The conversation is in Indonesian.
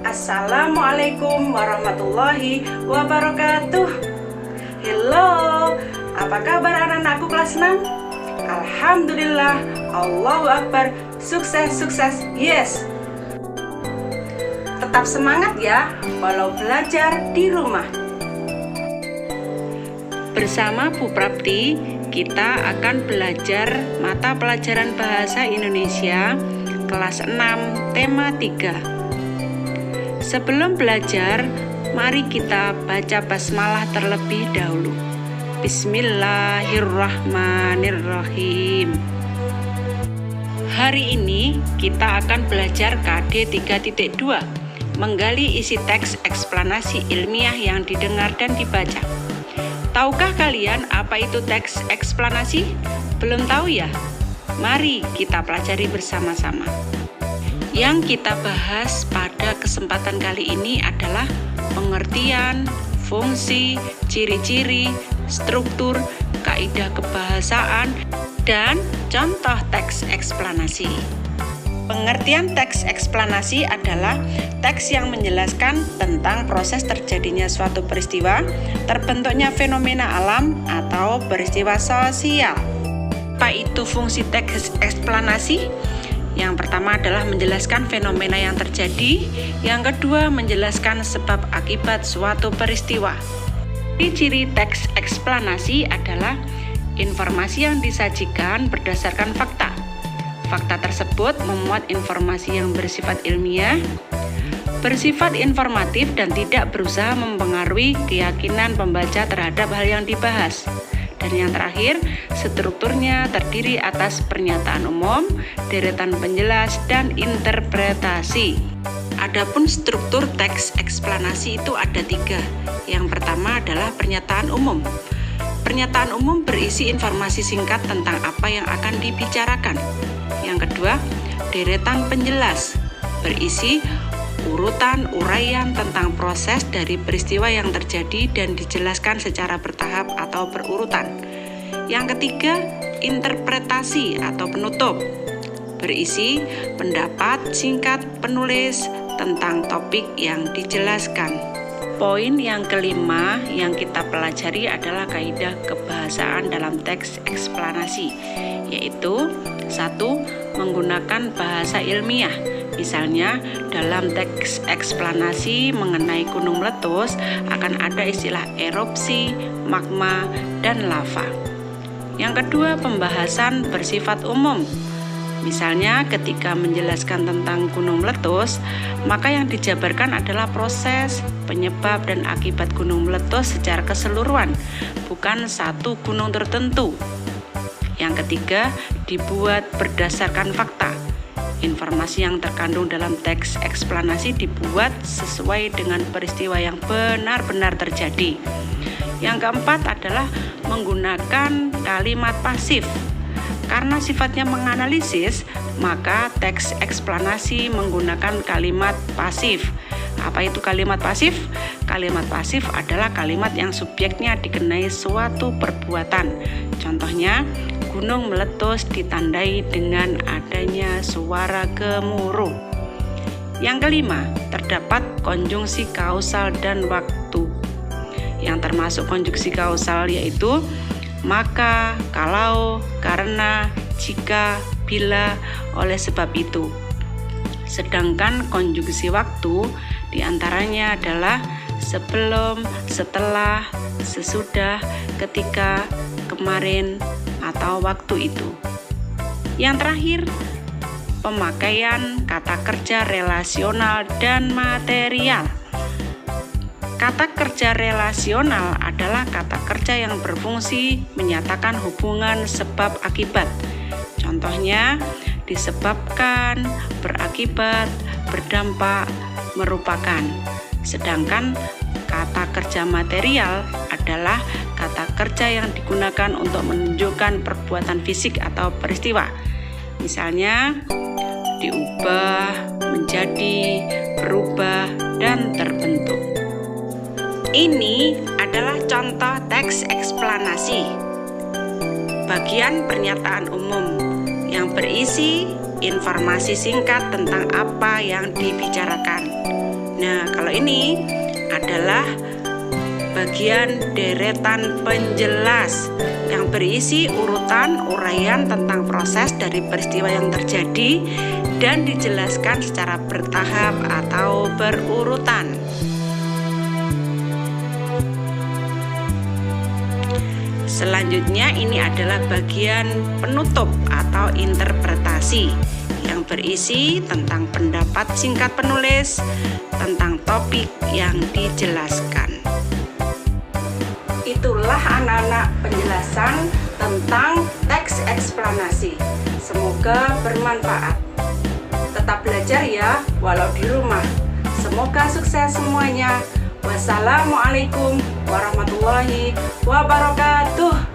Assalamualaikum warahmatullahi wabarakatuh. Halo, apa kabar anak-anakku kelas 6? Alhamdulillah, Allahu Akbar, sukses, yes. Tetap semangat ya, walau belajar di rumah. Bersama Bu Prapti, kita akan belajar mata pelajaran Bahasa Indonesia kelas 6, tema 3. Sebelum belajar, mari kita baca basmalah terlebih dahulu. Bismillahirrahmanirrahim. Hari ini kita akan belajar KD 3.2, menggali isi teks eksplanasi ilmiah yang didengar dan dibaca. Tahukah kalian apa itu teks eksplanasi? Belum tahu ya? Mari kita pelajari bersama-sama. Yang kita bahas pada kesempatan kali ini adalah pengertian, fungsi, ciri-ciri, struktur, kaidah kebahasaan, dan contoh teks eksplanasi. Pengertian teks eksplanasi adalah teks yang menjelaskan tentang proses terjadinya suatu peristiwa, terbentuknya fenomena alam atau peristiwa sosial. Apa itu fungsi teks eksplanasi? Yang pertama adalah menjelaskan fenomena yang terjadi, yang kedua menjelaskan sebab akibat suatu peristiwa. Ciri teks eksplanasi adalah informasi yang disajikan berdasarkan fakta. Fakta tersebut memuat informasi yang bersifat ilmiah, bersifat informatif dan tidak berusaha mempengaruhi keyakinan pembaca terhadap hal yang dibahas. Dan yang terakhir, strukturnya terdiri atas pernyataan umum, deretan penjelas, dan interpretasi. Adapun struktur teks eksplanasi itu ada 3. Yang pertama adalah pernyataan umum. Pernyataan umum berisi informasi singkat tentang apa yang akan dibicarakan. Yang kedua, deretan penjelas, berisi urutan uraian tentang proses dari peristiwa yang terjadi dan dijelaskan secara bertahap atau berurutan. Yang ketiga, interpretasi atau penutup, berisi pendapat singkat penulis tentang topik yang dijelaskan. Poin yang kelima yang kita pelajari adalah kaidah kebahasaan dalam teks eksplanasi, yaitu 1. Menggunakan bahasa ilmiah. Misalnya, dalam teks eksplanasi mengenai gunung meletus akan ada istilah erupsi, magma, dan lava. Yang kedua, pembahasan bersifat umum. Misalnya, ketika menjelaskan tentang gunung meletus, maka yang dijabarkan adalah proses, penyebab, dan akibat gunung meletus secara keseluruhan, bukan satu gunung tertentu. Yang ketiga, dibuat berdasarkan fakta. Informasi yang terkandung dalam teks eksplanasi dibuat sesuai dengan peristiwa yang benar-benar terjadi. Yang keempat adalah menggunakan kalimat pasif. Karena sifatnya menganalisis, maka teks eksplanasi menggunakan kalimat pasif. Apa itu kalimat pasif? Kalimat pasif adalah kalimat yang subjeknya dikenai suatu perbuatan. Contohnya, gunung meletus ditandai dengan adanya suara gemuruh. Yang kelima, terdapat konjungsi kausal dan waktu. Yang termasuk konjungsi kausal yaitu maka, kalau, karena, jika, bila, oleh sebab itu. Sedangkan konjungsi waktu diantaranya adalah sebelum, setelah, sesudah, ketika, kemarin, atau waktu itu. Yang terakhir, pemakaian kata kerja relasional dan material. Kata kerja relasional adalah kata kerja yang berfungsi menyatakan hubungan sebab akibat. Contohnya, disebabkan, berakibat, berdampak, merupakan. Sedangkan kata kerja material adalah kata kerja yang digunakan untuk menunjukkan perbuatan fisik atau peristiwa. Misalnya, diubah, menjadi, berubah, dan terbentuk. Ini adalah contoh teks eksplanasi. Bagian pernyataan umum yang berisi informasi singkat tentang apa yang dibicarakan. Nah, kalau ini adalah bagian deretan penjelas yang berisi urutan uraian tentang proses dari peristiwa yang terjadi dan dijelaskan secara bertahap atau berurutan. Selanjutnya ini adalah bagian penutup atau interpretasi yang berisi tentang pendapat singkat penulis tentang topik yang dijelaskan. Itulah anak-anak penjelasan tentang teks eksplanasi. Semoga bermanfaat. Tetap belajar ya, walau di rumah. Semoga sukses semuanya. Wassalamualaikum warahmatullahi wabarakatuh.